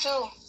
too.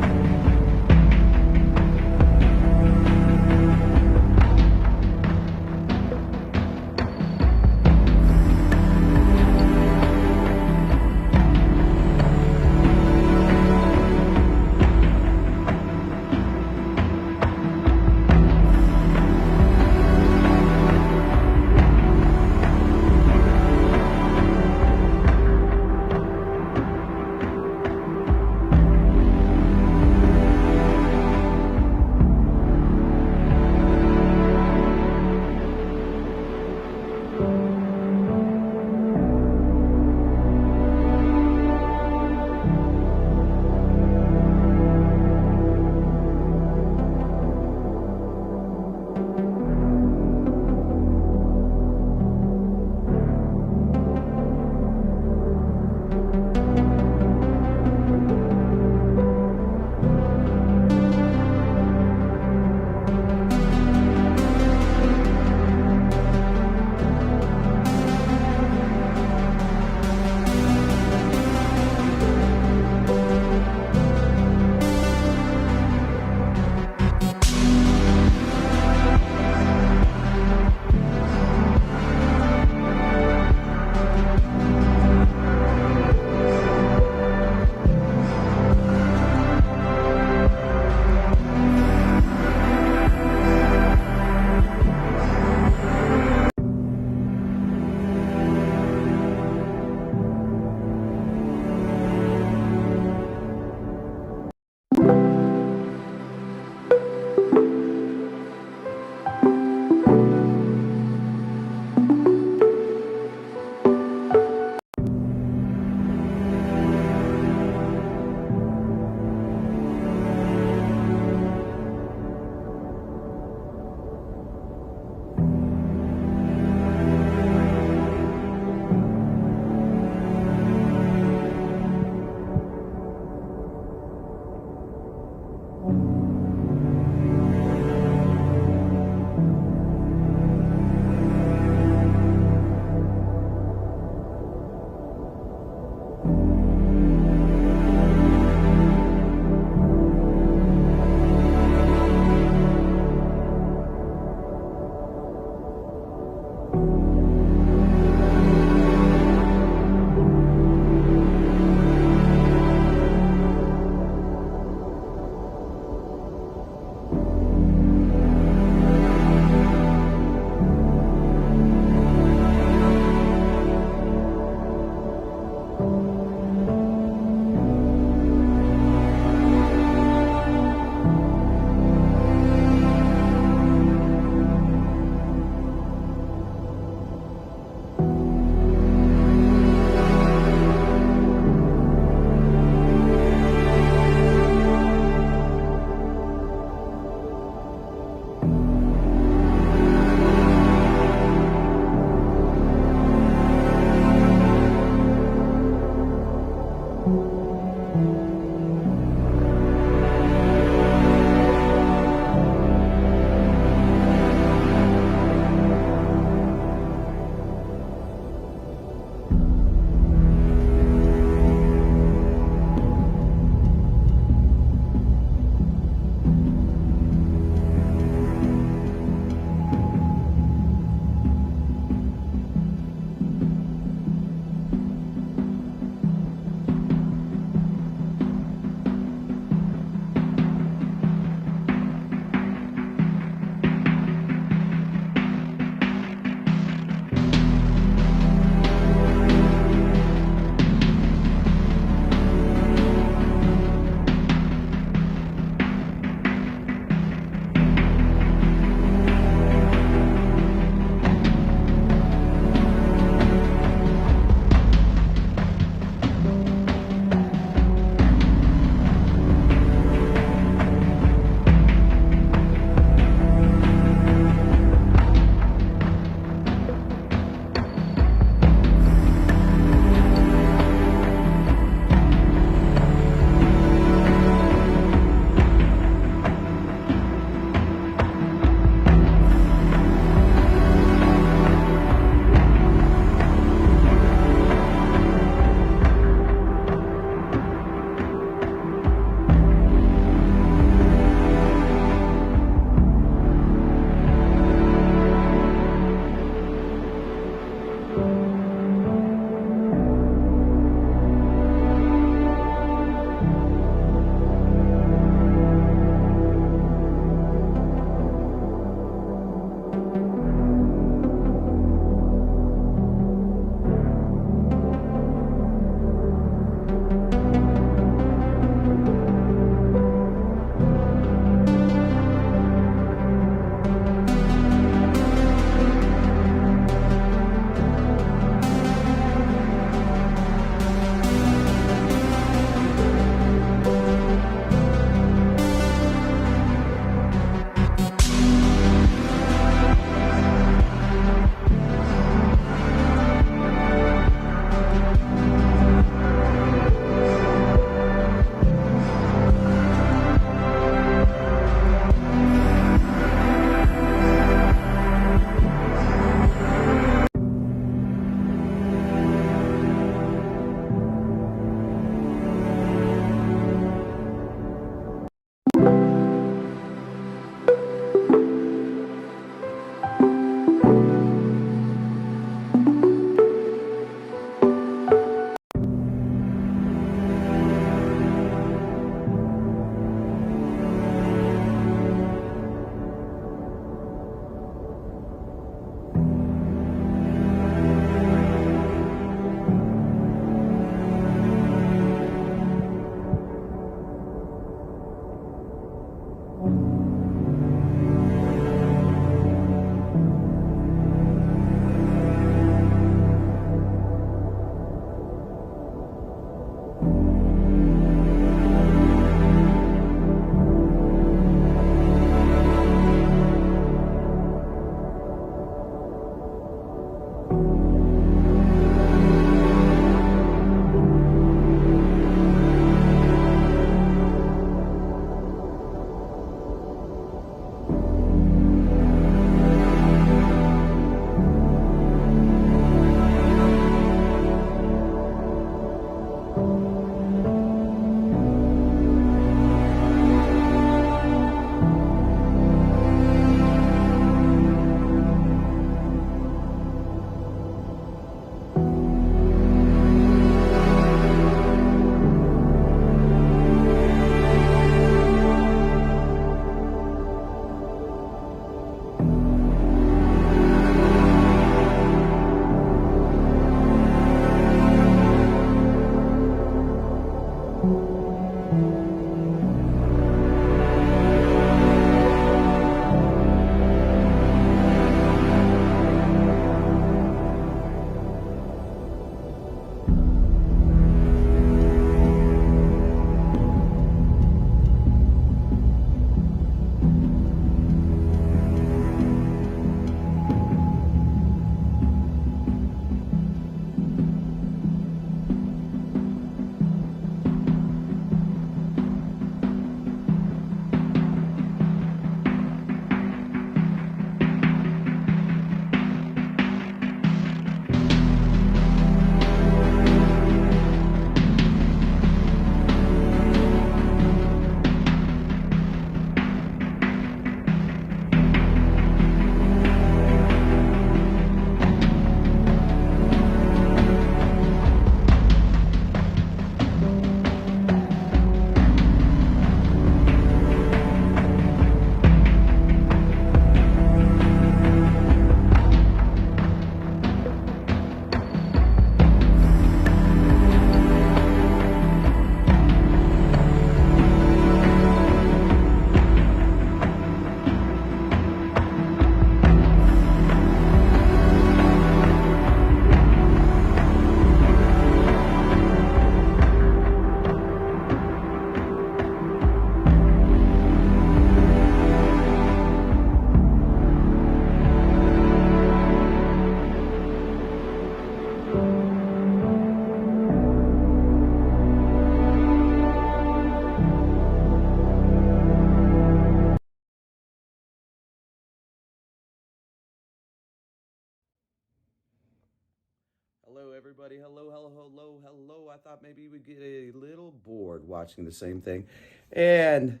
Hello, everybody. Hello, hello, hello, hello. I thought maybe we'd get a little bored watching the same thing. And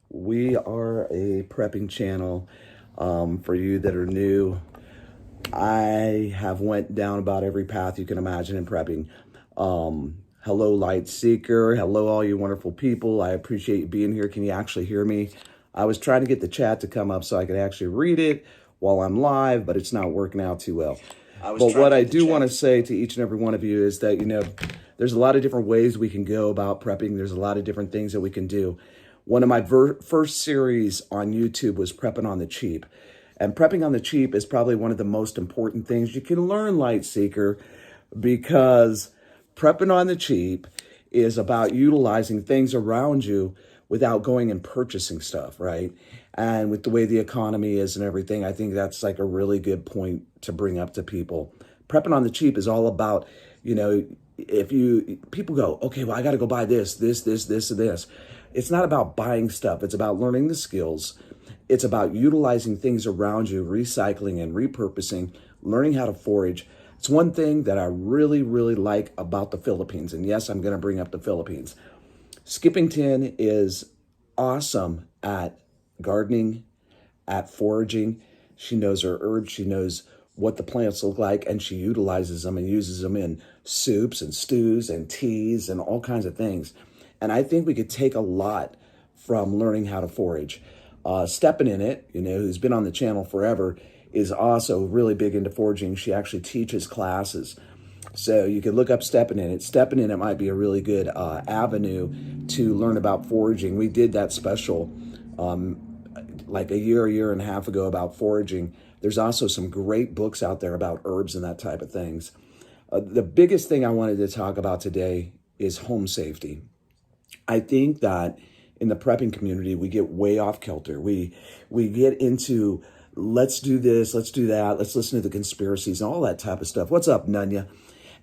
we are a prepping channel. For you that are new, I have went down about every path you can imagine in prepping. Hello, Light Seeker. Hello, all you wonderful people. I appreciate you being here. Can you actually hear me? I was trying to get the chat to come up so I could actually read it while I'm live, but it's not working out too well. But what I do want to say to each and every one of you is that, there's a lot of different ways we can go about prepping. There's a lot of different things that we can do. One of my first series on YouTube was Prepping on the Cheap. And prepping on the cheap is probably one of the most important things you can learn, Light Seeker, because prepping on the cheap is about utilizing things around you without going and purchasing stuff, right? And with the way the economy is and everything, I think that's like a really good point to bring up to people. Prepping on the cheap is all about, if people go, okay, well, I got to go buy this, and this. It's not about buying stuff. It's about learning the skills. It's about utilizing things around you, recycling and repurposing, learning how to forage. It's one thing that I really, really like about the Philippines. And yes, I'm going to bring up the Philippines. Skippington is awesome at gardening, at foraging. She knows her herbs. She knows what the plants look like, and she utilizes them and uses them in soups and stews and teas and all kinds of things. And I think we could take a lot from learning how to forage. Steppin' in it, who's been on the channel forever, is also really big into foraging. She actually teaches classes. So you can look up Steppin' in it. Steppin' in it might be a really good avenue to learn about foraging. We did that special like a year and a half ago about foraging. There's also some great books out there about herbs and that type of things. The biggest thing I wanted to talk about today is home safety. I think that in the prepping community, we get way off kilter. We get into, let's do this, let's do that, let's listen to the conspiracies and all that type of stuff. What's up, Nunya?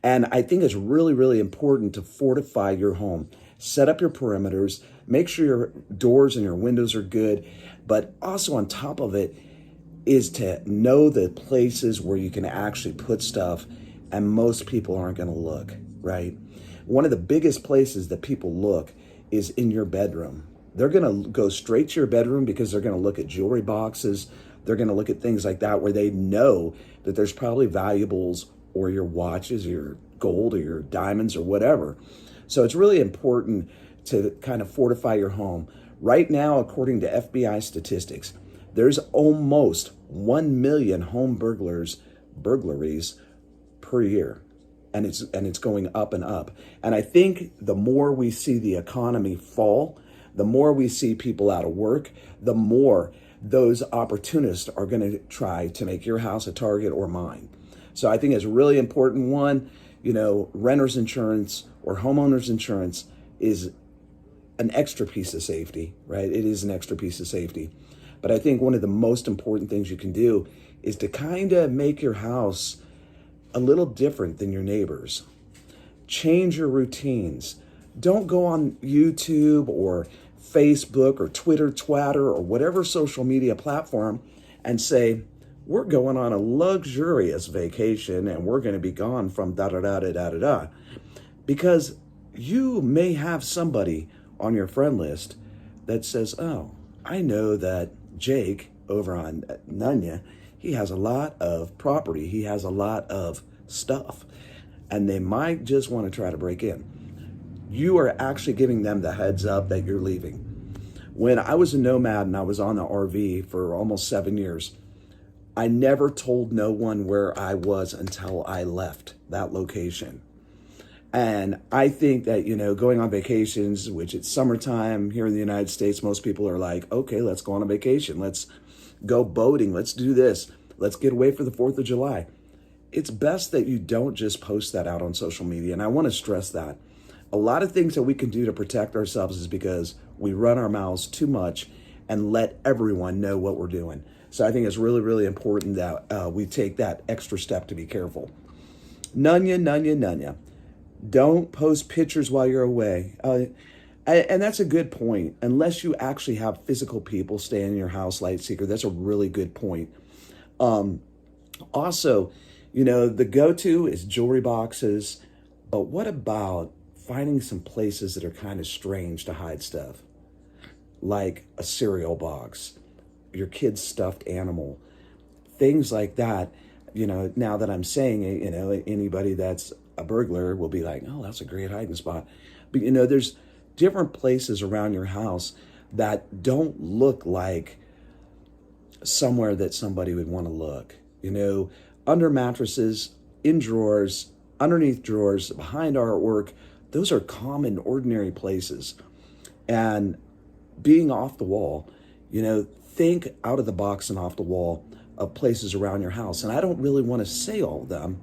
And I think it's really, really important to fortify your home. Set up your perimeters, make sure your doors and your windows are good, but also on top of it is to know the places where you can actually put stuff and most people aren't going to look, right? One of the biggest places that people look is in your bedroom. They're going to go straight to your bedroom because they're going to look at jewelry boxes. They're going to look at things like that where they know that there's probably valuables or your watches or your gold or your diamonds or whatever. So it's really important to kind of fortify your home. Right now, according to FBI statistics, there's almost 1 million home burglaries per year. And it's going up and up. And I think the more we see the economy fall, the more we see people out of work, the more those opportunists are going to try to make your house a target or mine. So I think it's really important. One, renter's insurance or homeowner's insurance is an extra piece of safety, right? It is an extra piece of safety. But I think one of the most important things you can do is to kind of make your house a little different than your neighbors. Change your routines. Don't go on YouTube or Facebook or Twitter, Twatter, or whatever social media platform and say, we're going on a luxurious vacation and we're going to be gone from da-da-da-da-da-da-da. Because you may have somebody on your friend list that says, oh, I know that Jake over on Nunya, he has a lot of property. He has a lot of stuff. And they might just want to try to break in. You are actually giving them the heads up that you're leaving. When I was a nomad and I was on the RV for almost 7 years, I never told no one where I was until I left that location. And I think that, going on vacations, which it's summertime here in the United States, most people are like, okay, let's go on a vacation. Let's go boating. Let's do this. Let's get away for the 4th of July. It's best that you don't just post that out on social media. And I want to stress that. A lot of things that we can do to protect ourselves is because we run our mouths too much and let everyone know what we're doing. So I think it's really, really important that we take that extra step to be careful. Nunya. Don't post pictures while you're away. And that's a good point. Unless you actually have physical people staying in your house, light seeker, that's a really good point. Also, the go-to is jewelry boxes. But what about finding some places that are kind of strange to hide stuff? Like a cereal box, your kid's stuffed animal, things like that. Now that I'm saying it, anybody that's a burglar will be like, oh, that's a great hiding spot. But, there's different places around your house that don't look like somewhere that somebody would want to look. Under mattresses, in drawers, underneath drawers, behind artwork, those are common, ordinary places. And being off the wall, think out of the box and off the wall of places around your house. And I don't really want to say all of them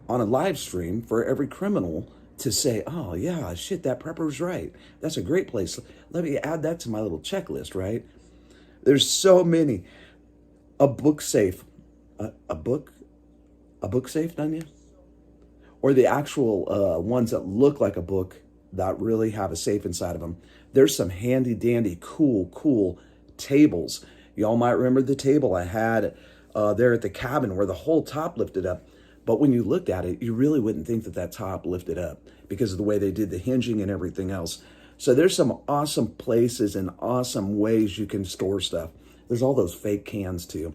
on a live stream for every criminal to say, oh yeah, shit, that prepper's right. That's a great place. Let me add that to my little checklist, right? There's so many. A book safe. A book safe, Dunya? Or the actual ones that look like a book that really have a safe inside of them. There's some handy dandy, cool tables. Y'all might remember the table I had there at the cabin where the whole top lifted up. But when you looked at it, you really wouldn't think that top lifted up because of the way they did the hinging and everything else. So there's some awesome places and awesome ways you can store stuff. There's all those fake cans too.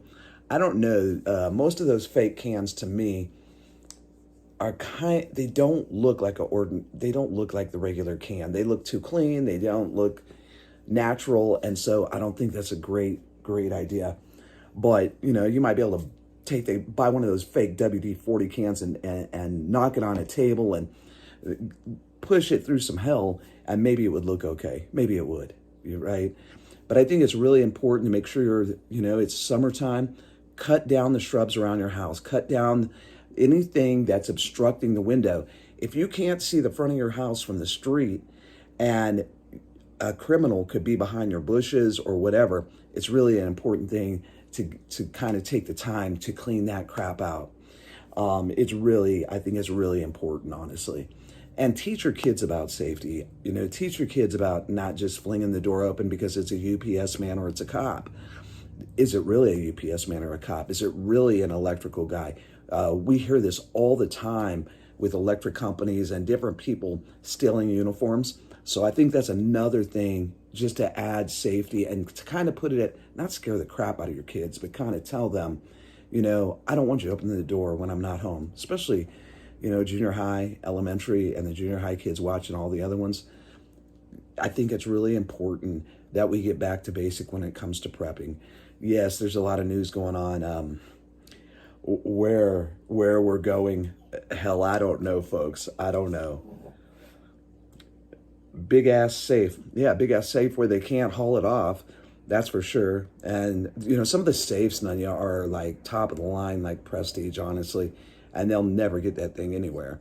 I don't know. Most of those fake cans to me are they don't look like they don't look like the regular can. They look too clean. They don't look natural. And so I don't think that's a great idea. But, you might be able to buy one of those fake WD-40 cans and knock it on a table and push it through some hell, and maybe it would look okay. Maybe it would, right? But I think it's really important to make sure it's summertime. Cut down the shrubs around your house. Cut down anything that's obstructing the window. If you can't see the front of your house from the street and a criminal could be behind your bushes or whatever, it's really an important thing to kind of take the time to clean that crap out. I think it's really important, honestly. And teach your kids about safety. Teach your kids about not just flinging the door open because it's a UPS man or it's a cop. Is it really a UPS man or a cop? Is it really an electrical guy? We hear this all the time with electric companies and different people stealing uniforms. So I think that's another thing just to add safety and to kind of put it at, not scare the crap out of your kids, but kind of tell them, I don't want you opening the door when I'm not home, especially, junior high, elementary, and the junior high kids watching all the other ones. I think it's really important that we get back to basic when it comes to prepping. Yes, there's a lot of news going on. Where we're going, hell, I don't know, folks. I don't know. Big ass safe. Yeah, big ass safe where they can't haul it off. That's for sure. And, some of the safes, Nanya, are like top of the line, like prestige, honestly. And they'll never get that thing anywhere.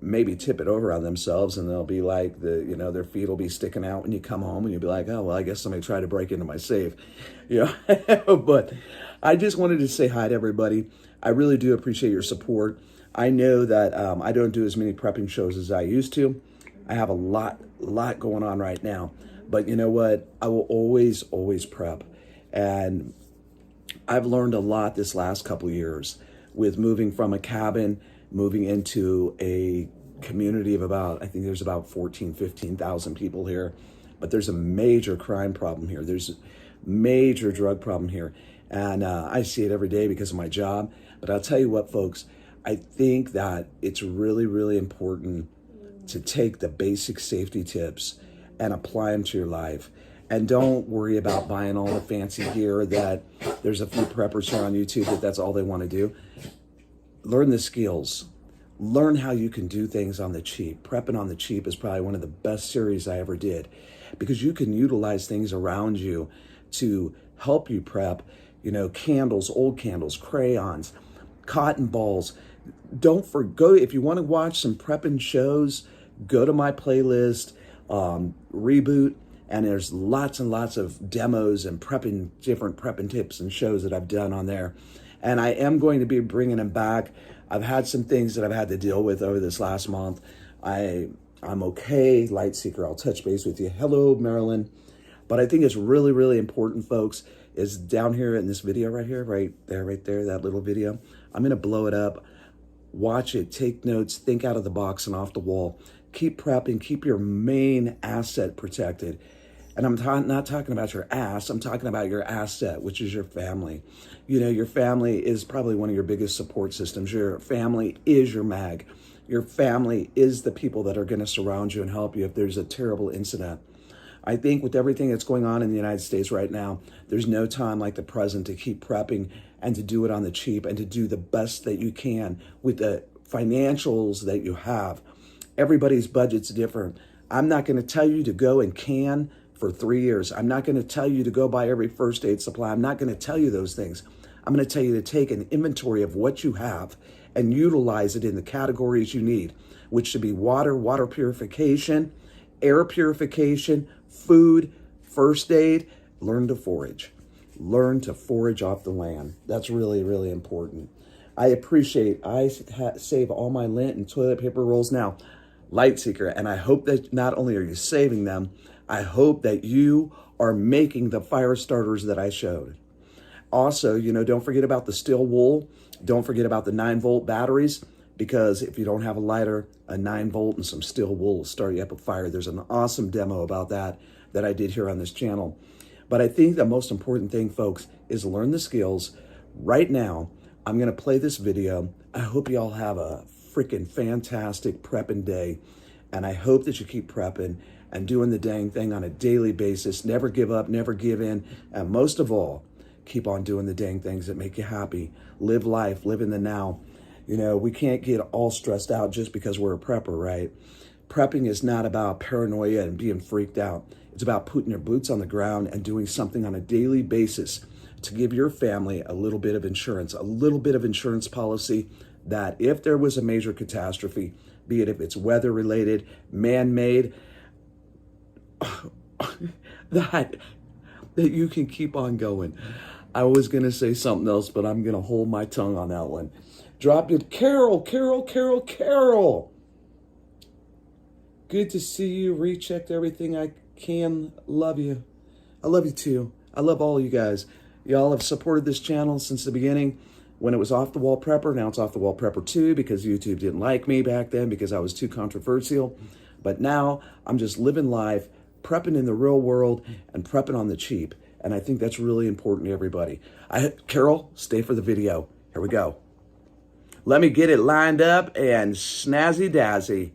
Maybe tip it over on themselves and they'll be like, their feet will be sticking out when you come home and you'll be like, oh, well, I guess somebody tried to break into my safe. But I just wanted to say hi to everybody. I really do appreciate your support. I know that I don't do as many prepping shows as I used to. I have a lot going on right now. But you know what? I will always prep. And I've learned a lot this last couple of years with moving from a cabin, moving into a community of I think there's about 15,000 people here. But there's a major crime problem here. There's a major drug problem here. And I see it every day because of my job. But I'll tell you what, folks, I think that it's really, really important to take the basic safety tips and apply them to your life. And don't worry about buying all the fancy gear that there's a few preppers here on YouTube that's all they want to do. Learn the skills. Learn how you can do things on the cheap. Prepping on the cheap is probably one of the best series I ever did because you can utilize things around you to help you prep. Candles, old candles, crayons, cotton balls. Don't forget, if you want to watch some prepping shows, go to my playlist, Reboot, and there's lots and lots of demos and different prepping tips and shows that I've done on there. And I am going to be bringing them back. I've had some things that I've had to deal with over this last month. I'm okay, Light Seeker. I'll touch base with you. Hello, Marilyn. But I think it's really, really important, folks, is down here in this video right here, right there, that little video. I'm going to blow it up. Watch it, take notes, think out of the box and off the wall. Keep prepping, keep your main asset protected. And I'm not talking about your ass, I'm talking about your asset, which is your family. Your family is probably one of your biggest support systems. Your family is your mag. Your family is the people that are going to surround you and help you if there's a terrible incident. I think with everything that's going on in the United States right now, there's no time like the present to keep prepping and to do it on the cheap and to do the best that you can with the financials that you have. Everybody's budget's different. I'm not going to tell you to go and can for 3 years. I'm not going to tell you to go buy every first aid supply. I'm not going to tell you those things. I'm going to tell you to take an inventory of what you have and utilize it in the categories you need, which should be water purification, air purification, food, first aid. Learn to forage. Learn to forage off the land. That's really, really important. I save all my lint and toilet paper rolls now. Light Seeker, and I hope that not only are you saving them, I hope that you are making the fire starters that I showed. Also, don't forget about the steel wool. Don't forget about the 9-volt batteries, because if you don't have a lighter, a 9-volt and some steel wool will start you up a fire. There's an awesome demo about that I did here on this channel. But I think the most important thing, folks, is learn the skills. Right now, I'm going to play this video. I hope you all have a freaking fantastic prepping day. And I hope that you keep prepping and doing the dang thing on a daily basis. Never give up, never give in. And most of all, keep on doing the dang things that make you happy. Live life, live in the now. We can't get all stressed out just because we're a prepper, right? Prepping is not about paranoia and being freaked out. It's about putting your boots on the ground and doing something on a daily basis to give your family a little bit of insurance policy that if there was a major catastrophe, be it if it's weather related, man-made, that you can keep on going. I was going to say something else, but I'm going to hold my tongue on that one. Dropped it. Carol. Good to see you. Rechecked everything I can. Love you. I love you too. I love all you guys. Y'all have supported this channel since the beginning. When it was Off the Wall Prepper, now it's Off the Wall Prepper 2 because YouTube didn't like me back then because I was too controversial. But now I'm just living life, prepping in the real world and prepping on the cheap. And I think that's really important to everybody. Carol, stay for the video. Here we go. Let me get it lined up and snazzy dazzy.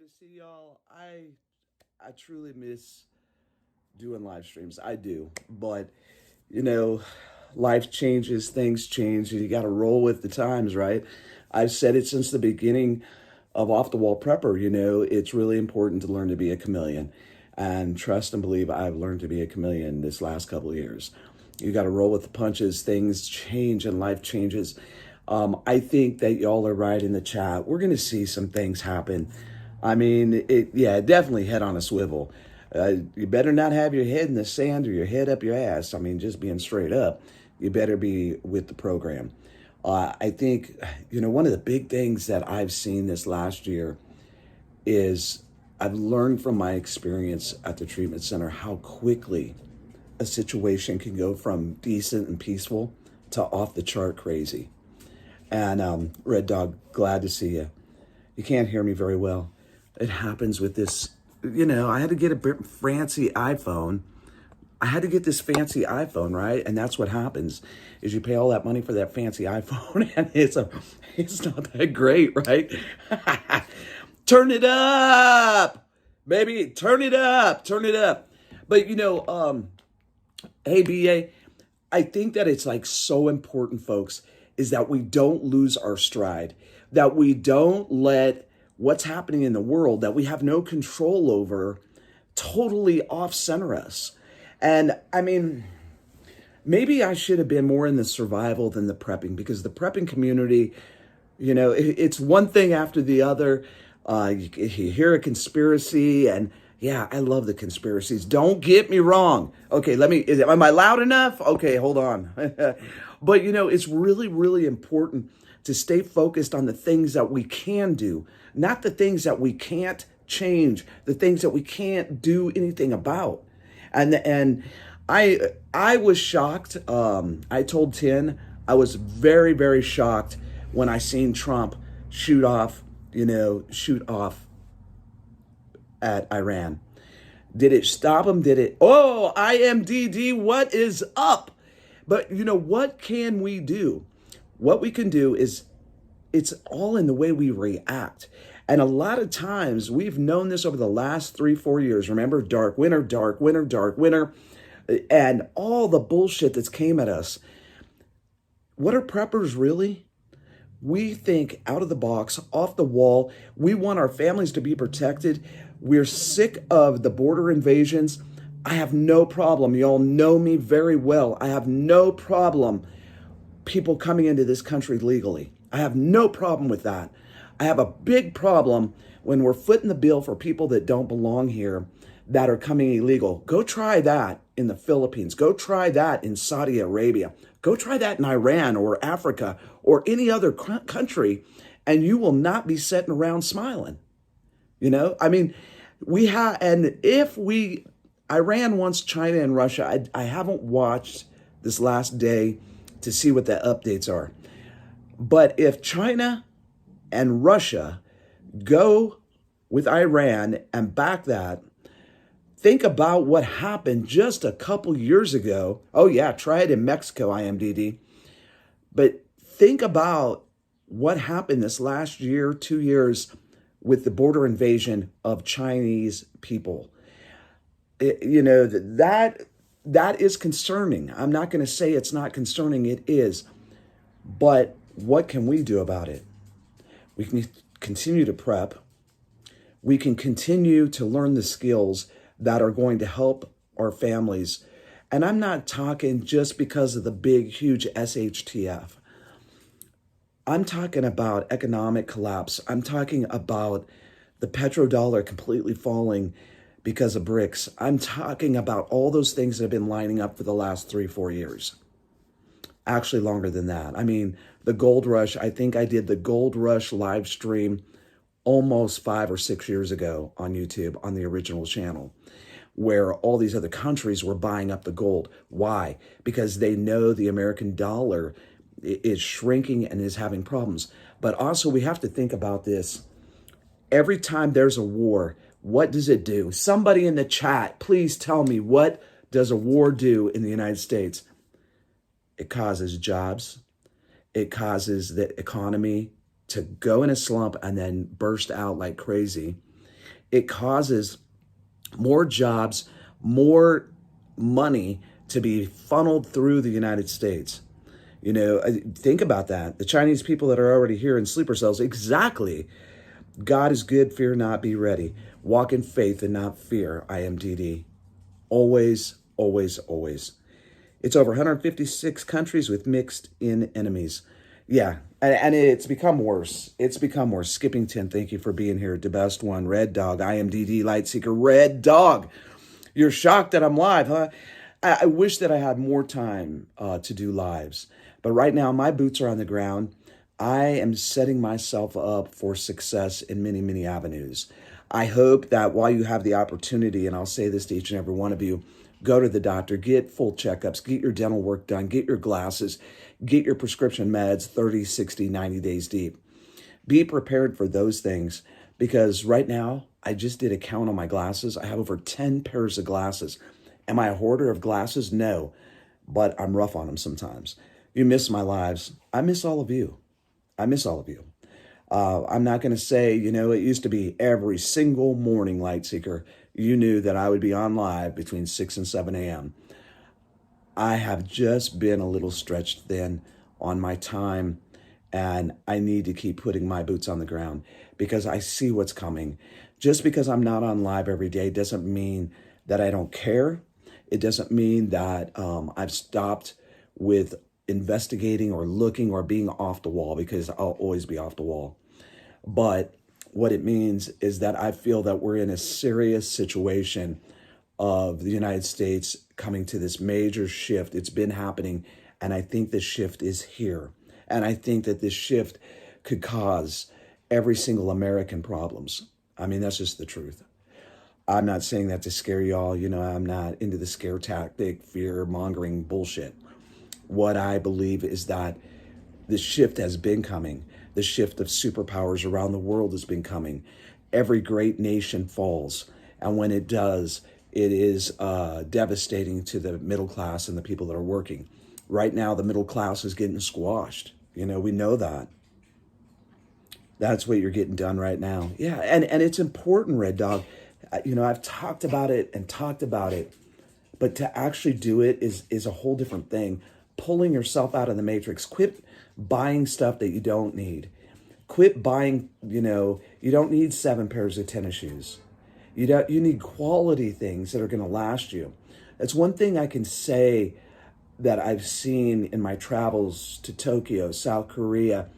to see y'all. I truly miss doing live streams. I do, but you know, life changes, things change, and you got to roll with the times, right? I've said it since the beginning of Off the Wall Prepper. You know, it's really important to learn to be a chameleon, and trust and believe I've learned to be a chameleon this last couple of years. You got to roll with the punches. Things change and life changes. I think that y'all are right in the chat. We're going to see some things happen. I mean, definitely head on a swivel. You better not have your head in the sand or your head up your ass. I mean, just being straight up, you better be with the program. I think, one of the big things that I've seen this last year is I've learned from my experience at the treatment center how quickly a situation can go from decent and peaceful to off the chart crazy. And Red Dog, glad to see you. You can't hear me very well. It happens with this, I had to get a fancy iPhone. I had to get this fancy iPhone, right? And that's what happens is you pay all that money for that fancy iPhone and it's not that great, right? Turn it up, baby. Turn it up. But hey, BA, I think that it's like so important, folks, is that we don't lose our stride, that we don't let what's happening in the world that we have no control over totally off-center us. And I mean, maybe I should have been more in the survival than the prepping, because the prepping community, it's one thing after the other. You hear a conspiracy, and yeah, I love the conspiracies. Don't get me wrong. Okay, am I loud enough? Okay, hold on. But it's really, really important to stay focused on the things that we can do, not the things that we can't change, the things that we can't do anything about. And I was shocked. I told Tin I was very, very shocked when I seen Trump shoot off at Iran. Did it stop him? Oh, IMDD, what is up? But what can we do? What we can do is, it's all in the way we react. And a lot of times, we've known this over the last 3-4 years. Remember, dark winter, and all the bullshit that's came at us. What are preppers really? We think out of the box, off the wall. We want our families to be protected. We're sick of the border invasions. I have no problem. Y'all know me very well. I have no problem people coming into this country legally. I have no problem with that. I have a big problem when we're footing the bill for people that don't belong here, that are coming illegal. Go try that in the Philippines. Go try that in Saudi Arabia. Go try that in Iran or Africa or any other country, and you will not be sitting around smiling. I mean, Iran wants China and Russia. I haven't watched this last day to see what the updates are. But if China and Russia go with Iran and back that, think about what happened just a couple years ago. Oh yeah, try it in Mexico, IMDD. But think about what happened this last year, 2 years, with the border invasion of Chinese people. That is concerning. I'm not going to say it's not concerning. It is. But what can we do about it? We can continue to prep. We can continue to learn the skills that are going to help our families. And I'm not talking just because of the big, huge SHTF. I'm talking about economic collapse. I'm talking about the petrodollar completely falling because of BRICS. I'm talking about all those things that have been lining up for the last 3-4 years. Actually, longer than that. I mean, the gold rush, I think I did the gold rush live stream almost 5 or 6 years ago on YouTube, on the original channel, where all these other countries were buying up the gold. Why? Because they know the American dollar is shrinking and is having problems. But also, we have to think about this. Every time there's a war, what does it do? Somebody in the chat, please tell me, what does a war do in the United States? It causes jobs. It causes the economy to go in a slump and then burst out like crazy. It causes more jobs, more money to be funneled through the United States. You know, think about that. The Chinese people that are already here in sleeper cells, exactly. God is good, fear not, be ready. Walk in faith and not fear, IMDD. Always, always, always. It's over 156 countries with mixed in enemies. Yeah, and it's become worse. It's become worse. Skippington, thank you for being here. The best one, Red Dog, IMDD, Lightseeker, Red Dog. You're shocked that I'm live, huh? I wish that I had more time to do lives. But right now, my boots are on the ground. I am setting myself up for success in many, many avenues. I hope that while you have the opportunity, and I'll say this to each and every one of you, go to the doctor, get full checkups, get your dental work done, get your glasses, get your prescription meds 30, 60, 90 days deep. Be prepared for those things because right now, I just did a count on my glasses. I have over 10 pairs of glasses. Am I a hoarder of glasses? No, but I'm rough on them sometimes. You miss my lives. I miss all of you. I miss all of you. I'm not going to say, you know, it used to be every single morning, Lightseeker, you knew that I would be on live between 6 and 7 a.m. I have just been a little stretched thin on my time, and I need to keep putting my boots on the ground because I see what's coming. Just because I'm not on live every day doesn't mean that I don't care. It doesn't mean that I've stopped with investigating or looking or being off the wall, because I'll always be off the wall. But what it means is that I feel that we're in a serious situation of the United States coming to this major shift. It's been happening, and I think the shift is here. And I think that this shift could cause every single American problems. I mean, that's just the truth. I'm not saying that to scare y'all. You know, I'm not into the scare tactic, fear mongering bullshit. What I believe is that the shift has been coming. The shift of superpowers around the world has been coming. Every great nation falls. And when it does, it is devastating to the middle class and the people that are working. Right now, the middle class is getting squashed. You know, we know that. That's what you're getting done right now. Yeah, and it's important, Red Dog. You know, I've talked about it, but to actually do it is a whole different thing. Pulling yourself out of the matrix. Quit buying stuff that you don't need. Quit buying, you know, you don't need 7 pairs of tennis shoes. You need quality things that are going to last you. That's one thing I can say that I've seen in my travels to Tokyo, South Korea,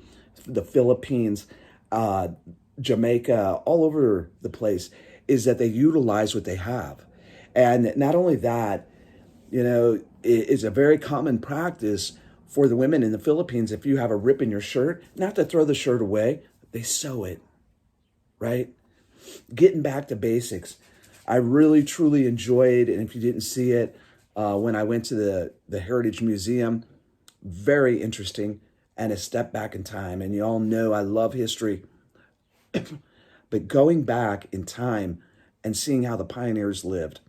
the Philippines, Jamaica, all over the place, is that they utilize what they have. And not only that, you know, it's a very common practice for the women in the Philippines. If you have a rip in your shirt, not to throw the shirt away, they sew it, right? Getting back to basics. I really, truly enjoyed, and if you didn't see it, when I went to the Heritage Museum, very interesting and a step back in time. And you all know I love history, but going back in time and seeing how the pioneers lived.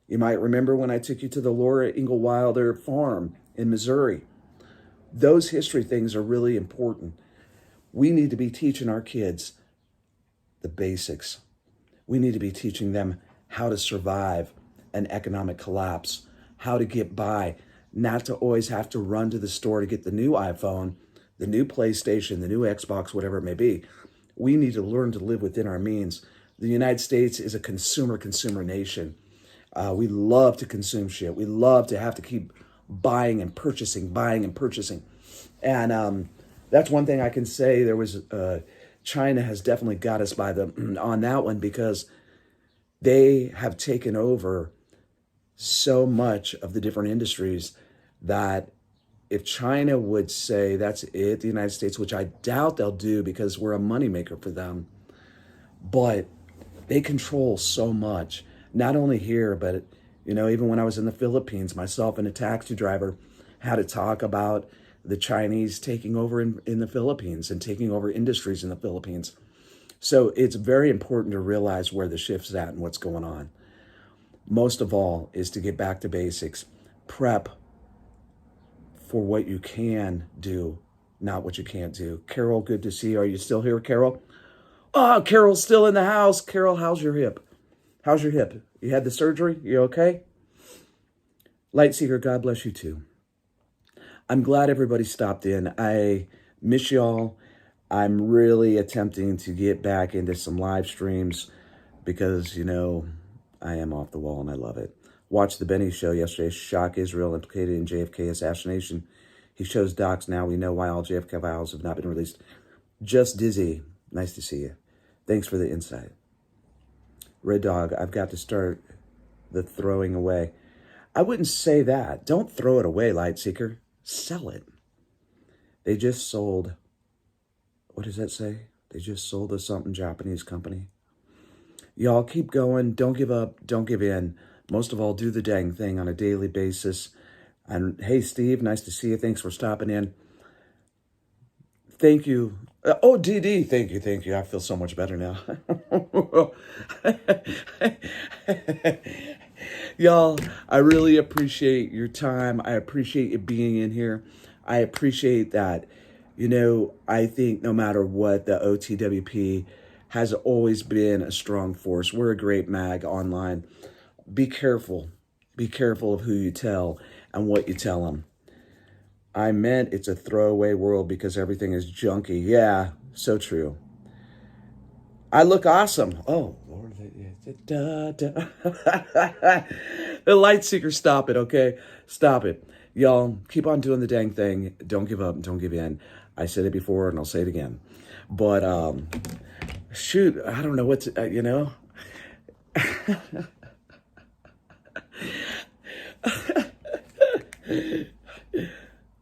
You might remember when I took you to the Laura Ingalls Wilder farm in Missouri. Those history things are really important. We need to be teaching our kids the basics. We need to be teaching them how to survive an economic collapse, how to get by, not to always have to run to the store to get the new iPhone, the new PlayStation, the new Xbox, whatever it may be. We need to learn to live within our means. The United States is a consumer nation. We love to consume shit. We love to have to keep buying and purchasing. And that's one thing I can say. There was China has definitely got us by the on that one, because they have taken over so much of the different industries that if China would say that's it, the United States, which I doubt they'll do because we're a moneymaker for them, but they control so much. Not only here, but, you know, even when I was in the Philippines, myself and a taxi driver had to talk about the Chinese taking over in the Philippines and taking over industries in the Philippines. So it's very important to realize where the shift's at and what's going on. Most of all is to get back to basics. Prep for what you can do, not what you can't do. Carol, good to see you. Are you still here, Carol? Oh, Carol's still in the house. Carol, how's your hip? How's your hip? You had the surgery? You okay? Lightseeker, God bless you too. I'm glad everybody stopped in. I miss y'all. I'm really attempting to get back into some live streams because, I am off the wall and I love it. Watched the Benny show yesterday. Shock Israel implicated in JFK assassination. He shows docs now. We know why all JFK files have not been released. Just Dizzy. Nice to see you. Thanks for the insight. Red Dog, I've got to start the throwing away. I wouldn't say that. Don't throw it away, Lightseeker. Sell it. They just sold, what does that say? They just sold a something Japanese company. Y'all keep going. Don't give up. Don't give in. Most of all, do the dang thing on a daily basis. And hey, Steve, nice to see you. Thanks for stopping in. Thank you. Oh, DD, thank you. I feel so much better now. Y'all, I really appreciate your time. I appreciate you being in here. I appreciate that. I think no matter what, the OTWP has always been a strong force. We're a great mag online. Be careful. Be careful of who you tell and what you tell them. I meant it's a throwaway world because everything is junky. Yeah, so true. I look awesome. Oh, Lord. The Lightseeker, stop it, okay? Stop it. Y'all, keep on doing the dang thing. Don't give up. Don't give in. I said it before and I'll say it again. But, shoot, I don't know what to,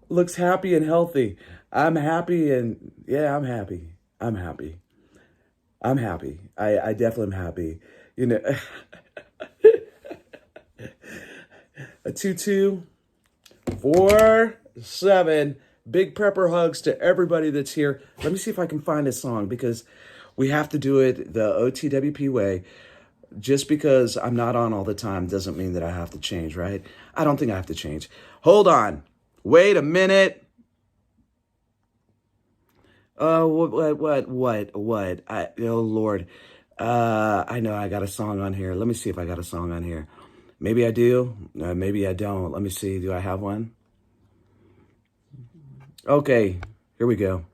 looks happy and healthy. I'm happy and yeah, I'm happy. I definitely am happy. A 2247. Big prepper hugs to everybody that's here. Let me see if I can find a song because we have to do it the OTWP way. Just because I'm not on all the time doesn't mean that I have to change, right? I don't think I have to change. Hold on. Wait a minute. What? Oh, Lord. I know I got a song on here. Let me see if I got a song on here. Maybe I do. Maybe I don't. Let me see. Do I have one? Okay. Here we go.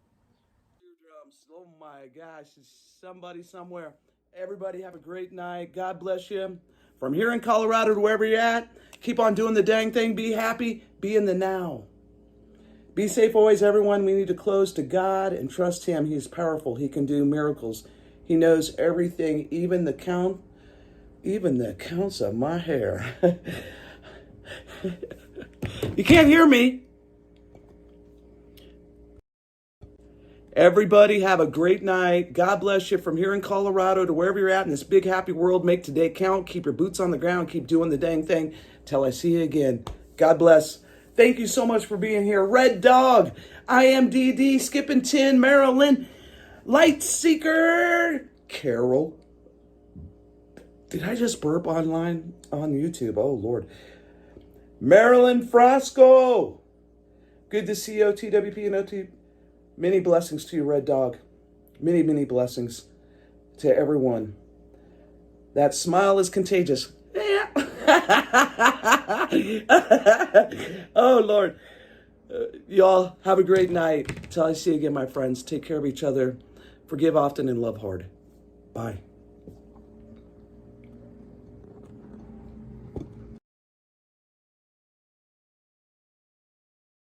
Oh my gosh. It's somebody somewhere. Everybody have a great night. God bless you. From here in Colorado to wherever you're at, keep on doing the dang thing. Be happy. Be in the now. Be safe always, everyone. We need to close to God and trust Him. He is powerful. He can do miracles. He knows everything, even the counts of my hair. You can't hear me. Everybody have a great night. God bless you from here in Colorado to wherever you're at in this big happy world. Make today count. Keep your boots on the ground. Keep doing the dang thing till I see you again. God bless. Thank you so much for being here. Red Dog, IMDD, Skipping 10, Marilyn, Lightseeker, Carol. Did I just burp online on YouTube? Oh, Lord. Marilyn Frasco. Good to see you, OTWP and OT. Many blessings to you, Red Dog. Many, many blessings to everyone. That smile is contagious. Oh, Lord. Y'all, have a great night. Till I see you again, my friends. Take care of each other. Forgive often and love hard. Bye.